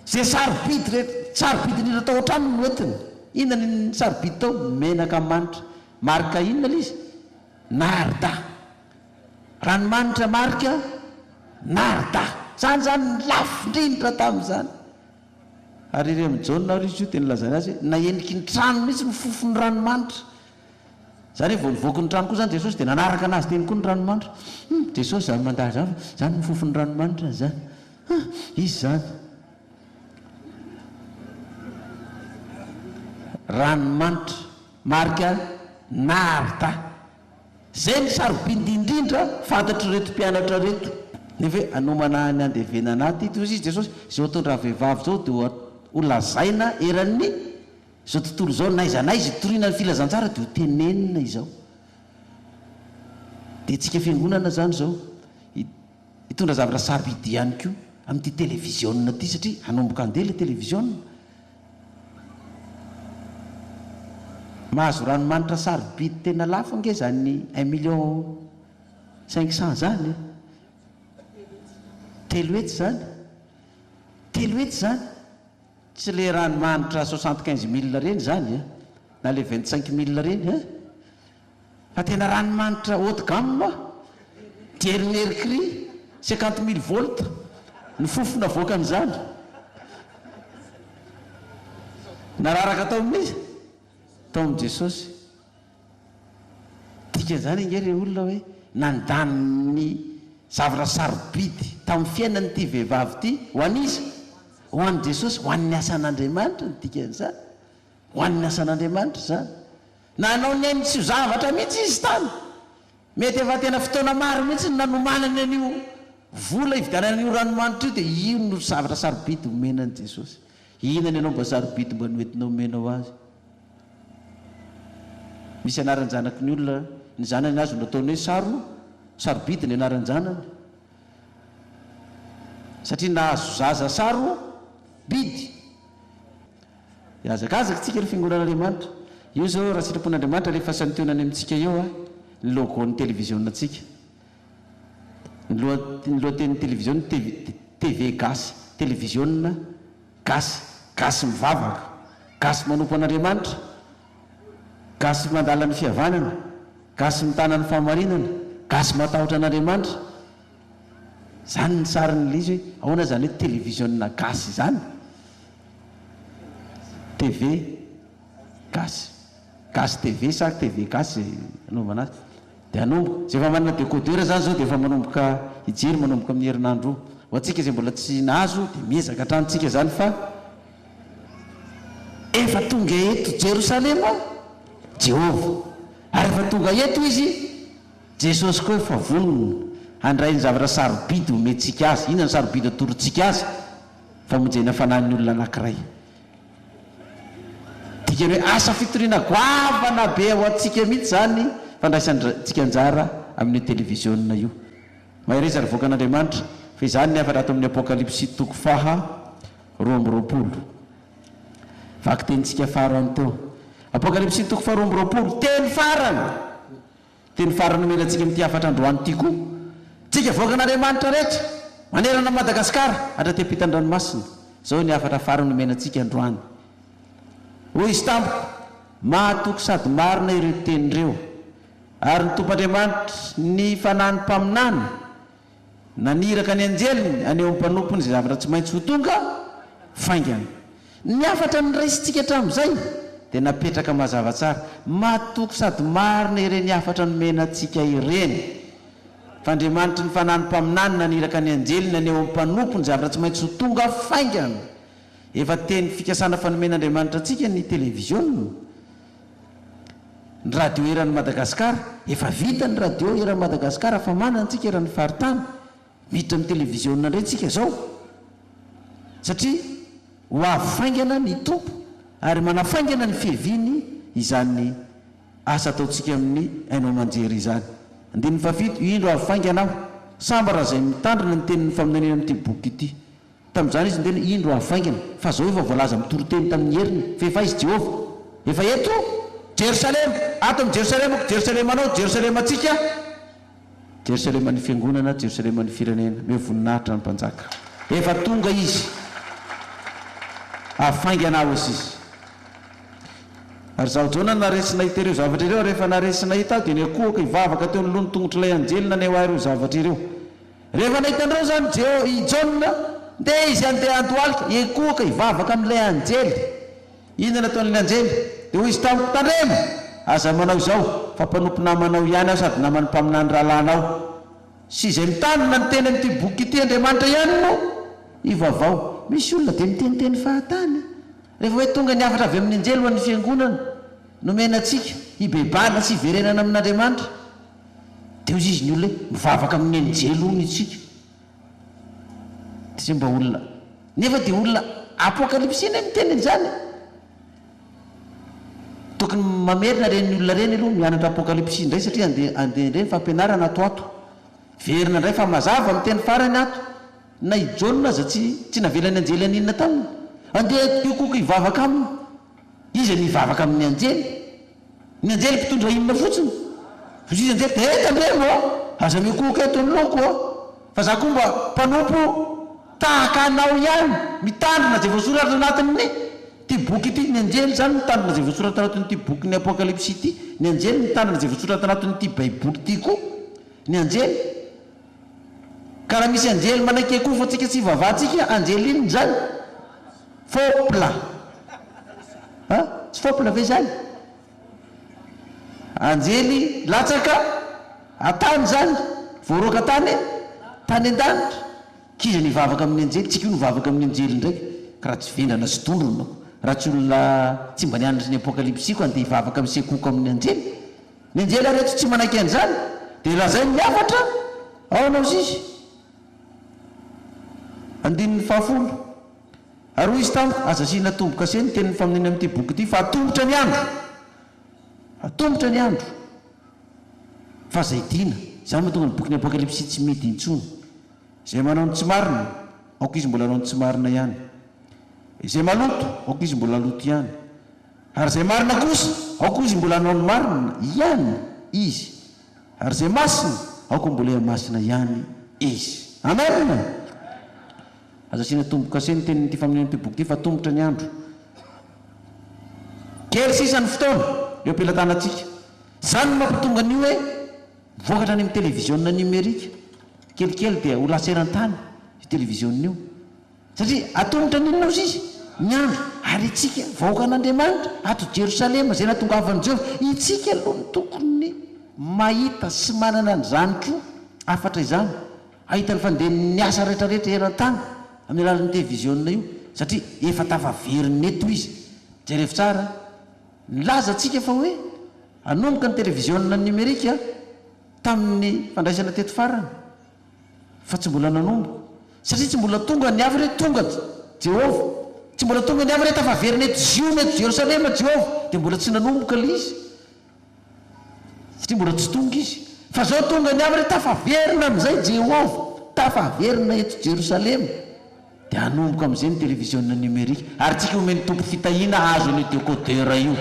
zay sarobidy nira tao an-trano no entiny inona ny sarobidy tao menaka manitra marika inona l izy narda ranomanitra marika narda zany lafo indrindra tamin'izany ary ire amin'ny jaona ry izy io dia nilazana azy na endriky ny trano mihitsy mifofony ranomanitra zany hoe vao nivoaky ny trano koa zany Jesosy dia nanaraka anazy teny koa ny ranomanitra Jesosy zany mandahy zany mifofony ranomanitra zany izy zany ranomanitra marika narda zay ny sarobidy indrindra fantatro reto mpianatra reto nefa hoe anomana ny andevenana ty toy izy Jesosy zao ataony raha vehivavy zao dia ho lazaina eran'ny zao tontolo zao naiza itoriana ny filazantsara dia ho tenenina izao dia tsika fiangonana zany zao hitondra zavatra sarobidy ihany koa amin'ity télévision ty satria anomboka andeha le télévision mahazo ranomanitra sarobidy tena lafa nge zany 1,500,000 zany telo hetsy zany tsy le ranomanitra 75,000 reny zany na le 25,000 reny fa tena ranomanitra haute gamme diely mercury 50,000 volt ny fofona voaka an'izany nararaka tao amin'izy tao amin'i Jesosy dikan'izany inge re olona hoe nandany zavatra sarobidy tamin'ny fiainany ity vehivavy ity ho an'izy ho an'i Jesosy ho an'ny asan'Andriamanitra ny dikan'izany ho an'ny asan'Andriamanitra zany nanao ny ainy tsy ho zavatra mihitsy izy tany mety efa tena fotoana maro mihitsy nanomanany an'io vola hividanana an'io ranomanitra io dia io no zavatra sarobidy homenan'i Jesosy. Inany ianao mba sarobidy mba noentinao homenao azy. Misy anarany zanaky ny olona ny zanany azy nataony hoe sarobidy ny anarany zanany satria nahazo zaza sarobidy. Azakazaka tsika ny fiangonan'Andriamanitra io zao raha sitrapon'Andriamanitra rehefa santionany amintsika eo ny logo ny televizionna-tsika ny lohateny televizionna TV gasy televizionna gasy mivavaka gasy manompo an'Andriamanitra gasy mandala ny fihavanana gasy mitana ny fahamarinana gasy matahotra an'Andriamanitra zany ny sariny lizy hoe ahoana zany hoe televizionna gasy zany TV gasy TV sa TV gasy anaovana azy dia anomboka zay efa manana décodeur zany zao dia efa manomboka hijery manomboka amin'ny herinandro ho antsika zay mbola tsy nahazo dia miezaka hatranontsika zany fa efa tonga eto Jerosalema Jehova ary efa tonga eto izy Jesosy koa efa vonona handray ny zavatra sarobidy homentsika azy. Inona ny sarobidy atorontsika azy? Famonjena fanan'ny olona anankiray dikany hoe asa fitoriana goavana be ao antsika mihitsy zany fandraisantsika anjara amin'ny televizionna io mahireza ry voakan'Andriamanitra fa izany ny afatra ato amin'ny apokalypsy 2:20 vaky tenitsika farany teo apokalypsy 2:20 teny farany omenantsika amin'ity afatra androany ity koa tsika voakan'Andriamanitra rehetra manerana Madagasikara hatratem-pitan-dranomasina zao ny afatra farany omenantsika androany. Hoy izy tampoka mahatoky sady marina ireo tenindreo ary ny Tompoandriamanitra ny fanahiny mpaminany naniraka ny anjeliny aneo amin'ny mpanompony izay zavatra tsy maintsy ho tonga faingana. Ny afatra niraisitsika hatramin'izay dia napetraka mazava tsara mahatoky sady marina ireny afatra nomenantsika ireny f'Andriamanitra ny fanahiny mpaminany naniraka ny anjeliny aneo amin'ny mpanompony zavatra tsy maintsy ho tonga faingana. Efa teny fikasana fanomen'Andriamanitra antsika ny televizionna ny radio eran'ny Madagasikara efa vita ny radio eran'ny Madagasikara fa manana antsika eran'ny faritany miditra amin'ny televizionna indray tsika zao satria ho afaingana ny tompo ary manafaingana ny fiheviny izany asa ataontsika amin'ny hainao manjery izany. Andininy fafito indro afaingana aho sambara zay mitandrina ny tenin'ny faminanena amin'ity boky ity tamin'izany izy ndeny indro afaingana fa zao efa voalaza mitoroteny tamin'ny heriny fa efa izy Jehova efa eto Jerosalema ato amin'ny Jerosalema anao Jerosalema atsika Jerosalema ny fiangonana Jerosalema ny firenena me voninahitra ny mpanjaka efa tonga izy afaingana ao izy ary zaho jona naresina hita ireo zavatra ireo rehefa naresina hita dia ny akohaka hivavaka teo ny lohany tongotra ilay anjelina ny ahoa ireo zavatra ireo rehefa nahitandreo zany Jona dia izy andeha antoalika ekohaka hivavaka amin'ilay anjely. Inona nataon'ilay anjely dia hoy izy tamiko tandremo aza manao izao fa mpanompo namanao ihany aho sady namany mpaminany rahalanao sy izay mitanina ny teny amin'ity boky ity Andriamanitra ihany no ivavao. Misy olona dia miteniteny fahatany rehefa hoe tonga ny afatra avy amin'ny anjely ho an'ny fiangonana nomenantsika hibebana sy hiverenana amin'Andriamanitra dia hozy izy ny olona mivavaka amin'ny anjely ony itsika tsy mba olona nefa dia olona apokalypsy iny miteny an'izany tokony mamerina reny olona reny aloha mianatra apokalypsy indray satria andeha reny fampianarana atoato verina indray fa mazava miteny farany ato na i Jona aza tsy navelany anjely aninona taminy andeha ikoka hivavaka aminy izy mivavaka amin'ny anjely ny anjely mpitondra inona fotsiny izy anjely de tandremo aza mikoka eto ny loko fa za koa mba mpanompo tahaka anao ihany mitandrina zay voasoratra anatin'ny ty boky ity ny anjely zany mitandrina zay voasoratra anatin'ity boky ny apokalypsy ity ny anjely mitandrina zay voasoratra anatin'ity baiboly ity koa ny anjely karaha misy anjely manaiky koa fa tsika tsy vavatsika anjely iny zany fopla tsy fopla ve zany anjely latsaka atany zany voaroaka tany an-danitra kiza nivavaka amin'ny anjely tsika io nivavaka amin'ny anjely ndraiky karaha tsy vendrana sy tondrona raha tsy olona tsy mba nianatra ny apokalypsy ko andeha hivavaka amin'ny sekoko amin'ny anjely ny anjely areto tsy manaiky an'izany dia lazay miafatra ao anao zizy andininy fahafolo ary izy tamiko aza sina tomboka se ny teniny famininy amin'ity boky ity fa atombotra ny andro fa zay dina zany mahatonga ny boky ny apokalypsy tsy mety intsony zay manao ny tsy marina aoko izy mbola anao ny tsy marina ihany izay maloto aoko izy mbola loto ihany ary zay marina kosa aoko izy mbola anao ny marina ihany izy ary zay masina aoko mbola masina ihany izy amen aza sina tomboka se ny tenyty famininy ty boky ty fa tombotra ny andro kely sisany fotoana eo ampilatanatsika zany mampitonga an'io hoe vokatra ny amin'ny télévision numérika kelikely dia ho laseran-tany io télévision-io satria atombotra ninao izy ny andro ary itsika vahoaka an'Andriamanitra ato Jerosalema zay nahatongavany Jehova itsika aloha ny tokony mahita sy manana ny zaniko afatra izany ahita ny fandehan'ny asa rehetrarehetra eran-tany amin'ny alalan'ny télévision io satria efa tafaveriny eto izy jereo tsara nilaza atsika fa hoe anomboka ny télévision numérika tamin'ny fandraisana teto farany fa tsy mbola nanomboka satria tsy mbola tonga ny avy reto tonga Jehova tsy mbola tonga ny avy reto tafaveriny eto Zion eto Jerosalema Jehova dia mbola tsy nanomboka le izy satria mbola tsy tonga izy fa zao tonga ny avy reto tafaverina amin'izay Jehova tafaverina eto Jerosalema dia anomboka amin'izay ny télévision numérika ary tsika omeny tompo fitahina azo ny décodeur io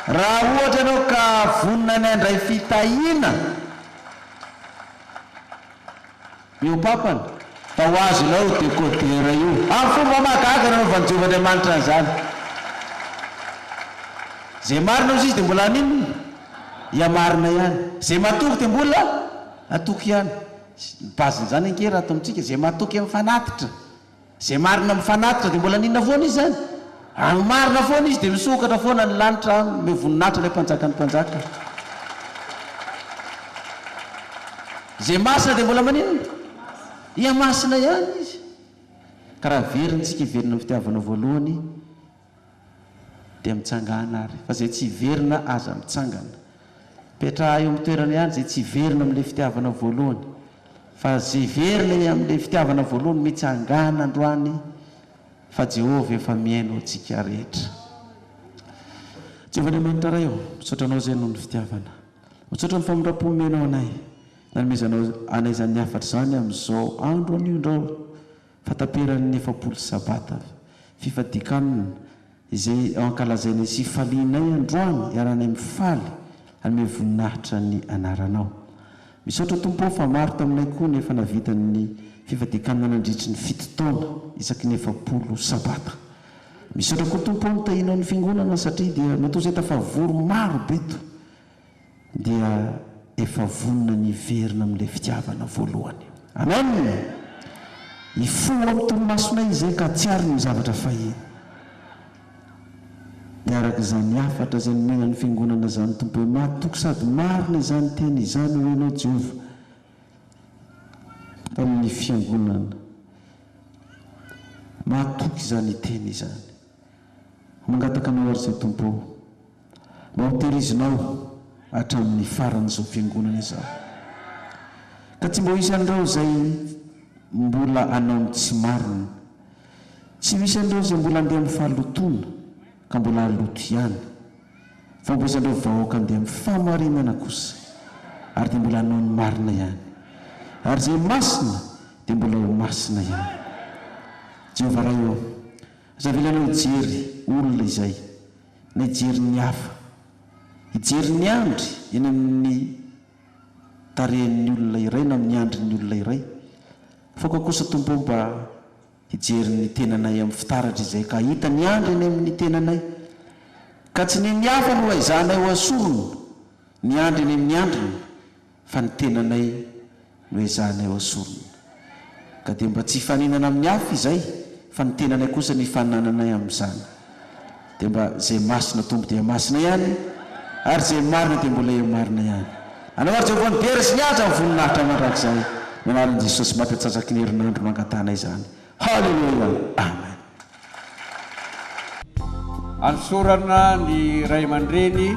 raha ohatra ianao ka vonina ny andray fitahina io papany fa ho azo ilao décodeur io amin'ny fomba mahagaga nanaovan'i Jehovahandriamanitra an'izany zay marina izy dia mbola aninona iamarina ihany zay matoky dia mbola atoky ihany baziny zany anke raha ato amintsika zay matoky mifanatitra zay marina mifanatitra dia mbola aninona foana izy zany any marina foana izy dia misokatra foana ny lanitra mivoninahitra ilay mpanjaka ny mpanjaka zay masina dia mbola maninona ia masina ihany izy karaha verintsika iverina amin'ny fitiavana voalohany dia mitsangana ary fa zay tsy verina aza mitsangana petraha eo amin'ny toerana ihany zay tsy verina amin'ilay fitiavana voalohany fa zay verina amin'ilay fitiavana voalohany mitsangana androany fa Jehova efa miaino antsika rehetra Jehovahandriamanitra raha eo mitsaotra anao zay noho ny fitiavana mitsaotra ny famindram-pomenao anay nanomezanao anay zany afatra zany amin'izao andro anio ndrao fataperan'ny 7 sabata fifadikanina izay ankalazaina sy falinay androany iaranay mifaly anome voninahitra ny anaranao misaotra tompo fa maro taminay koa nefa navitan'ny fifadikanina nandritry ny 7 taona isaky ny 7 sabata misaotra koa tompo mitahinao ny fingonana satria dia matoa zay tafavory maro beto dia efa vonina ny verina amin'ilay fitiavana voalohany amen ifoa amin'ny toromasonay izay ka tsiary ny zavatra fahiny miaraka izany afatra zay nomena ny fiangonana zany tompo hoe mahatoky sady marina izany teny izany ho ianao Jehova tamin'ny fiangonana mahatoky izany teny izany mangataka anao ary zay tompo mba hoterizinao hatramin'ny faran'izao fiangonana izao ka tsy mba ho isan'ireo zay mbola anao ny tsy marina tsy ho isan'ireo zay mbola andeha amin'ny fahalotona ka mbola aloto ihany fa mbo isan'ireo vahoaka andeha amin'ny famarinana kosa ary dia mbola anao ny marina ihany ary zay masina dia mbola ho masina ihany Jehova raha eo zavilanao hijery olona izay na hijery ny hafa hijery ny andry eny amin'ny tarehin'ny olona iray na amin'ny andrin'ny olona iray foka kosa tompo mba hijery ny tenanay amin'ny fitaratra izay ka hita ny andry eny amin'ny tenanay ka tsy ny mihafa no aizanay ho asorony ny andry eny amin'ny andriny fa ny tenanay no aizanay ho asorony ka dia mba tsy hifaninana amin'ny hafa izay fa ny tenanay kosa ny fanananay amin'izany dia mba zay masina tompo dia masina ihany ary zay marina dia mbola eo marina ihany anamary jehovah ny bera sy niatra amin'ny voninahitra mandrak'izay manaran'i jesosy mampatsatraky ny herinandro mangatana izany halleloia amen. Ansorana ny ray aman-dreny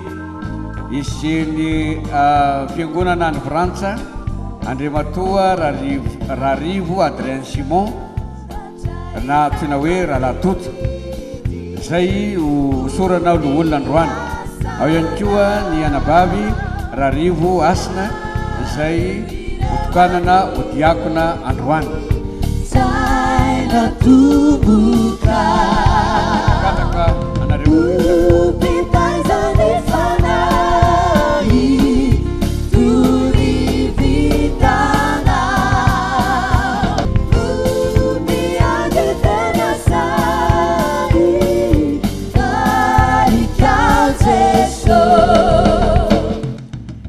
isyny fiangonana any Frantsa Andriamatoa Rarivo Adrien Simon na antsoina hoe Rahalatoto izay hosorana no olona androany. Ao ihany koa ny anabavy Rarivo Asina izay hotokanana ho diakona androany. Kataka anareo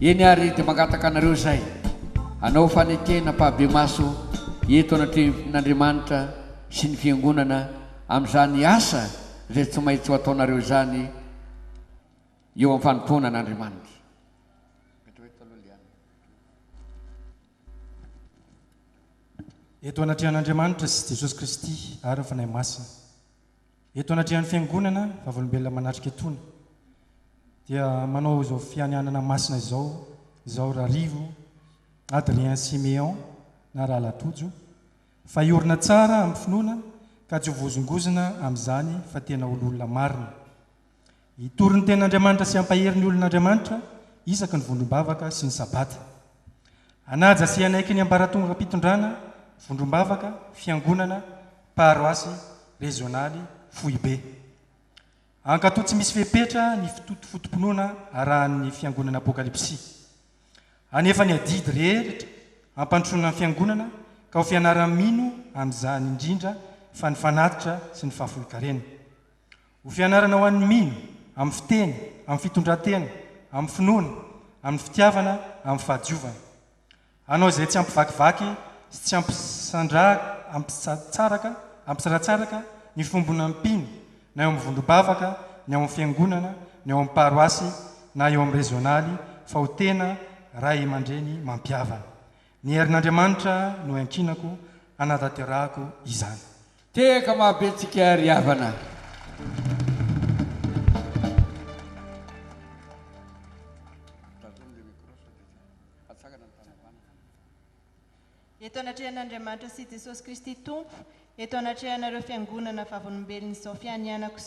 eny ary dia mangataka anareo zay anao fanekena pahabe maso eto anatrevin'Andriamanitra sy ny fiangonana amin'izany asa zay tsy maintsy ho ataonareo zany eo amin'ny fanompoana an'Andriamanitra. Eto anatrehan'Andriamanitra sy Jesosy Kristy ary ny fanahy masina eto anatrehan'ny fiangonana vavolombelona manatrika etony dia manao izao fianianana masina izao Rarivo Adrien Simeon na Rahalatojo fa iorina tsara amin'ny finoana ka tsy hovozongozona amin'izany fa tena ololona marina hitory ny ten'Andriamanitra sy hampahery ny olon'Andriamanitra isaky ny vondrombavaka sy ny sabata anaja sy anaiky ny ambaratonga mpitondrana vondrombavaka fiangonana paroasy rezionaly Foibe ankato tsy misy fepetra ny fotompinoana arahan'ny fiangonana apokalipsy anefa ny adidy rehetra ampandrosoana ny fiangonana ka ho fianaram-mino amin'izany indrindra fa ny fanatitra sy ny fahafolonkarena ho fianarana ho an'ny mino amin'ny fiteny amin'ny fitondratena amin'ny finoana amin'ny fitiavana amin'ny fahadiovana anao izay tsy ampivakivaky sy tsy ampitsaratsaraka ny fombona ampino na eo amin'ny vondrombavaka ny ao amin'ny fiangonana ny ao amin'ny paroasy na eo amin'ny rezionaly fa ho tena ray aman-dreny mampiavana ny herin'Andriamanitra no ankinako anatanterahako izany. Teka mahabetsika ry havana. Eto anatrehan'Andriamanitra sy Jesosy Kristy Tompo, eto anatrehanareo fiangonana vavolombelona izao fianianako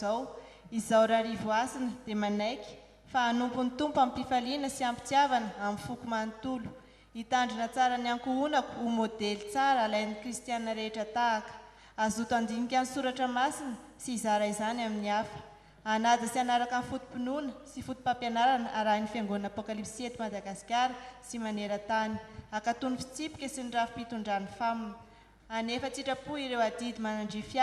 izao Rarivo Asina dia manaiky fa hanompon'ny Tompo amin'ny mpifaliana sy ampitiavana amin'ny foko manontolo hitandrina tsara ny ankohonako ho modely tsara alain'ny kristiana rehetra tahaka azoto andinika ny soratra masina sy izara izany amin'ny hafa anaja sy anaraka ny fotom-pinoana sy fotom-pampianarana arahin'ny fiangonana apokalipsy eto Madagasikara sy maneran-tany akatony fitsipika sy ny rafim-pitondrany famina anefa tsitrapo ireo adidy manandrify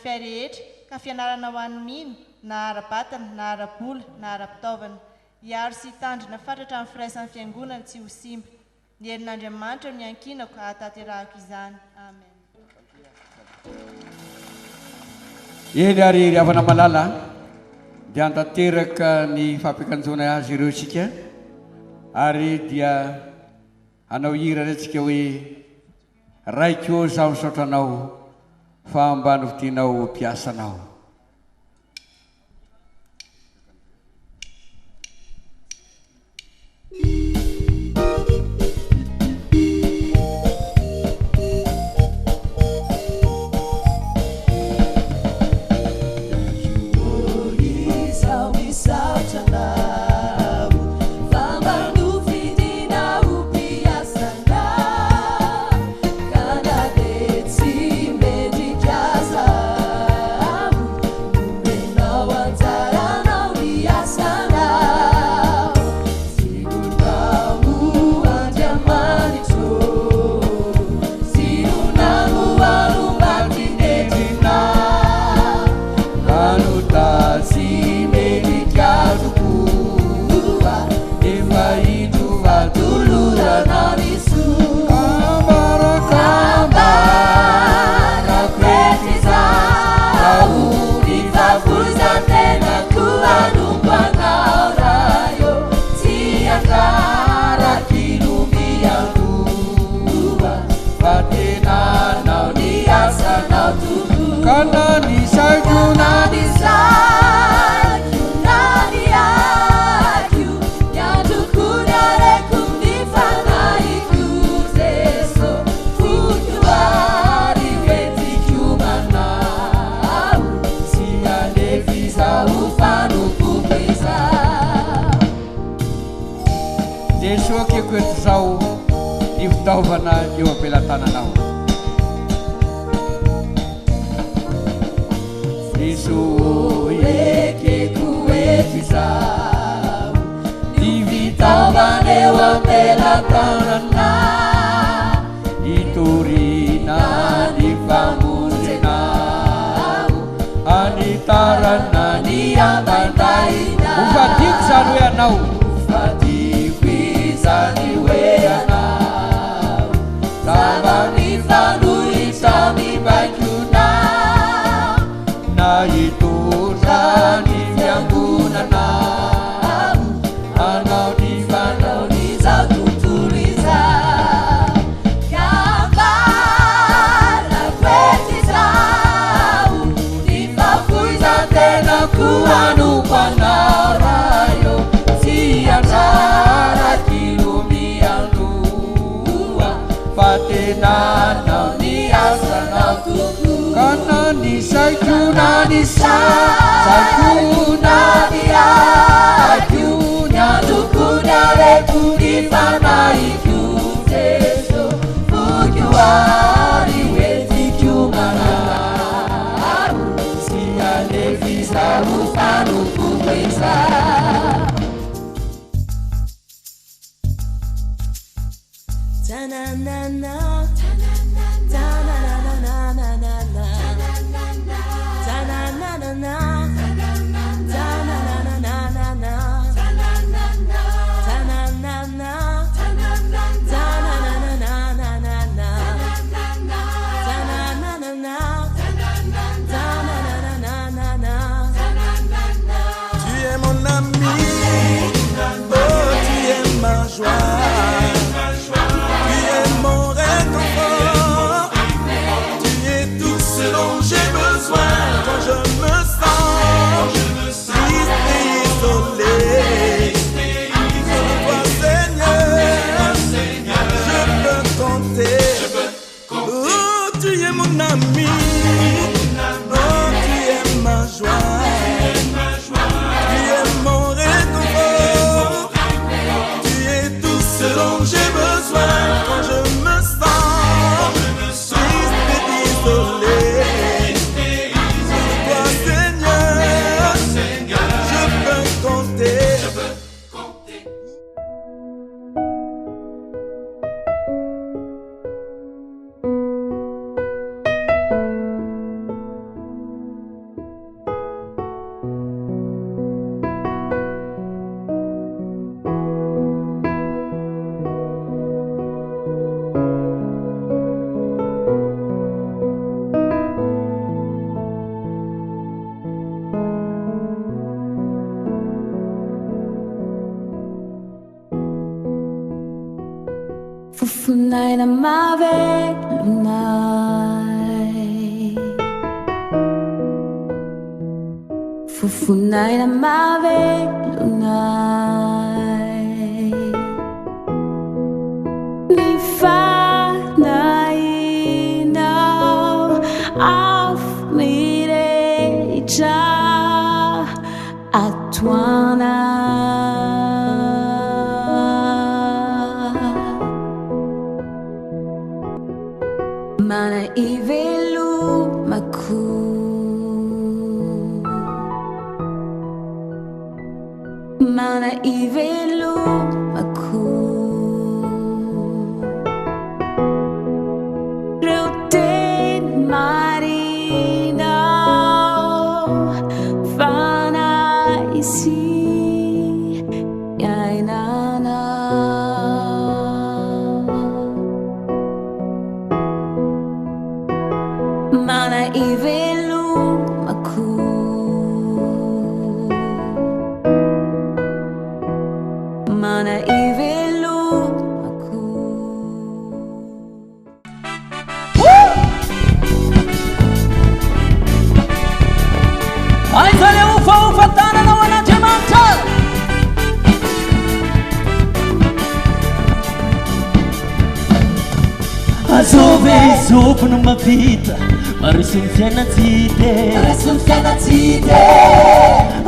ahy rehetra ka fianarana ho an'ny mino na ara-batana na ara-bola na ara-pitaovana hiaro sy hitandrina fatratra amin'ny firaisan'ny fiangonana tsy ho simba ny herin'Andriamanitra miankinako ahatanterahako izany amen. Eny ary ry havana malala dia antanteraka ny fampiakanjona azy ireo sika ary dia anao hira retsika hoe raiko zaho misotranao fa mba novidianao mpiasanao. Cada vez se me de casa zao ny fitaovana eo ampelantananao. Isoekeko etisao ny fitaovana eo ampelantanana itorina ny famonjenao anitarana ny ambandainao. Ufadiko zany hoe anao, ufadiko izany hoe anao sama mifanohitra mibainkonao na itondra ny fiangonanao anao ny fanaony zao tontolo izao Kavarako etizao ny fafoizan-tenako anoko anarayo tsy anjaraky lomianoa fa tena anao ny asanao tokoa. Kana ny saikona ny saikona ny aiko ny andoko ny areko ny fanaiko Jesu foko ary hoetiko manao sy alefizao fanoko koizao. Ta-na-na-na, Tu es mon ami, oh tu es ma joie. Fufunay na mavelunay, fufunay na mavelunay, mifanainaw auf mireja atuana. Mana ivelumaku, mana ivelumaku, Ruten marinaw fana isi yainana. Mana ivelumaku, mana ivelumaku. Ai zale ufa tana na wana jemanta azove zopo numa fita Marisony fiainatsite Marisony fiainatsite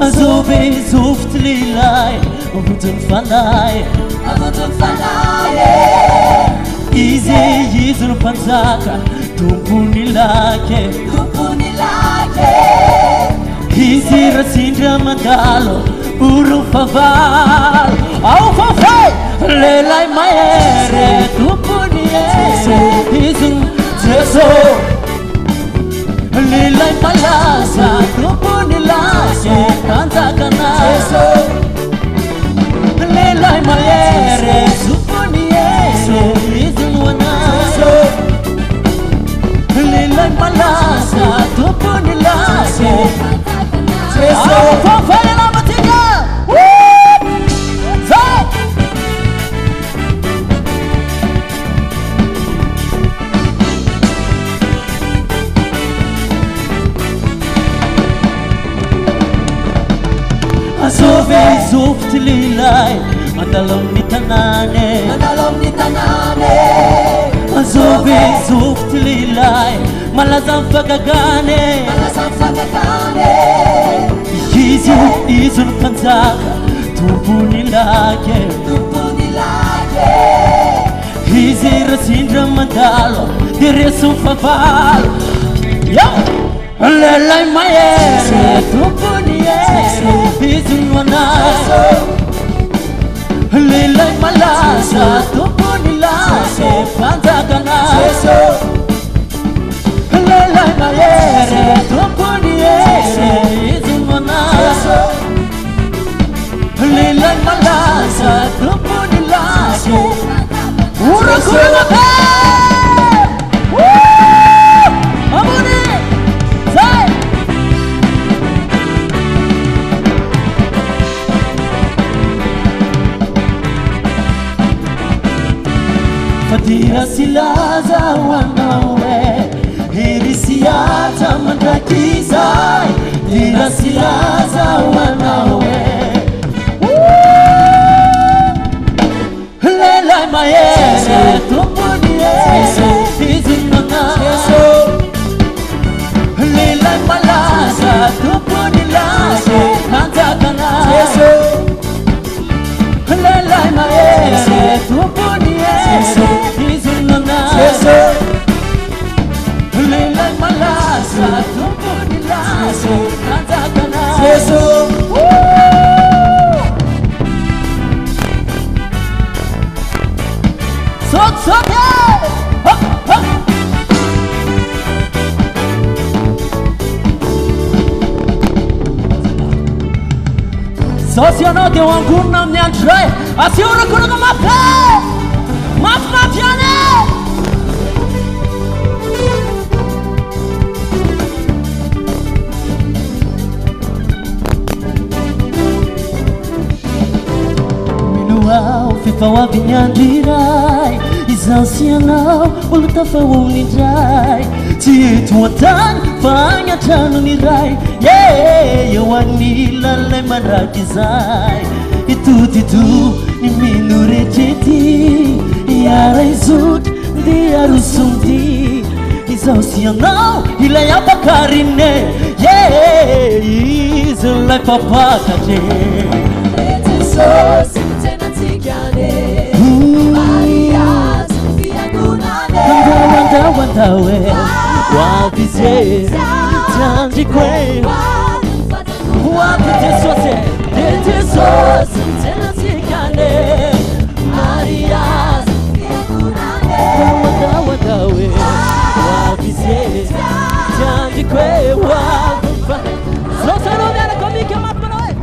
Azove zovy ty lehilahy Mavotony fanahy Mavotony fanahy Izy no mpanjaka Tompony lake Tompony lake Izy rasindra mandalo Uro favalo Ao fafay Lehilahy mahere Tompony ere Izy no Jeso Lehilahy malaza Tompony lake Tanjakana Jeso Lehilahy mahere Tompony ere Izy no anazy Lehilahy malaza Tompony lake Jeso Ao fafay alabatika Zay Azove zovy ty lehilahy Mandalo amin'ny tanàny Mandalo amin'ny tanàny Azove zovy ty lehilahy Malaza mifagagany Malaza mifagagany Izy no mpanjaka Tompony lake Tompony lake Izy rasindra mandalo Dia reso mifavalo Lehilahy mahere Tompony ere Izy no anazy Lehilahy malaza Tompony lake Mpanjakana Lehilahy mahere Tompony ere Izy no anazy Lehilahy malaza Tompony lake Urakurana pe Amuni Zay Fatira silaza wanawe Hiri siata mandrakizai Fatira silaza wanawe Lehilahy mahere Tompony ere Izy no anazy Lehilahy malaza Tompony lake Tanjakana Lehilahy mahere Tompony ere Izy no anazy Lehilahy malaza Tompony lake Tanjakana Sok Sosy anao dia hoangonina amin'ny andro ray Asiorakoraka mafy any Minoao fifahoaviny andro iray Izao sy anao olo tafahoany indray Tsy eto an-tany fa agny an-tranony iray Eo an'ny lalay mandraky izay Itoto ny mino retrety Iara izotra dia arosonty Izao sy anao ilay ampakarine Izy lay papakatre Jesus tenantikane Maria fiangonane Andao Wavize Tandikwe Wapite Jesus Tenantikane Maria fiangonane Andao Wavize Tandikwe Wapite Sosano viene comigo que mata para nós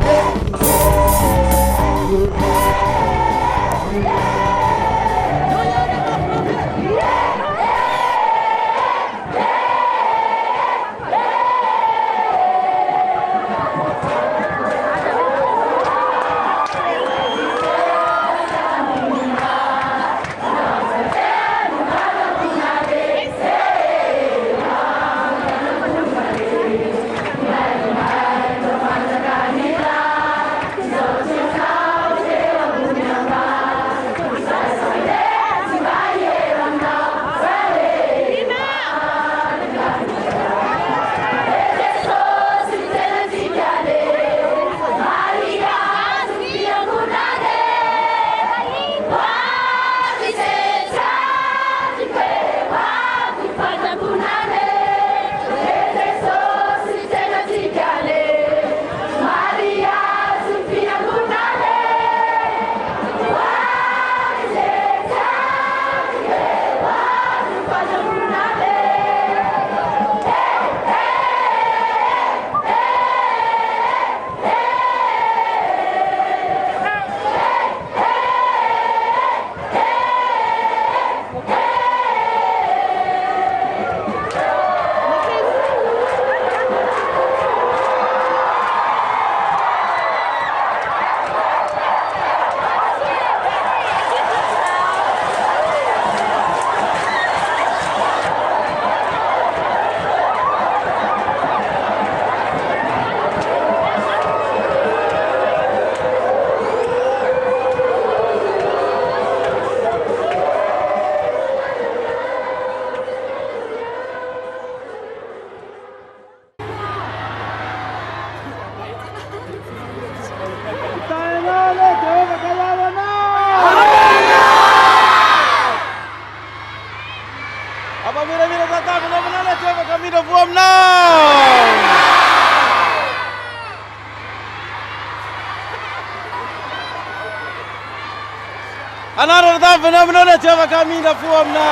anarana tavana aminao le atiavaka amina fo amina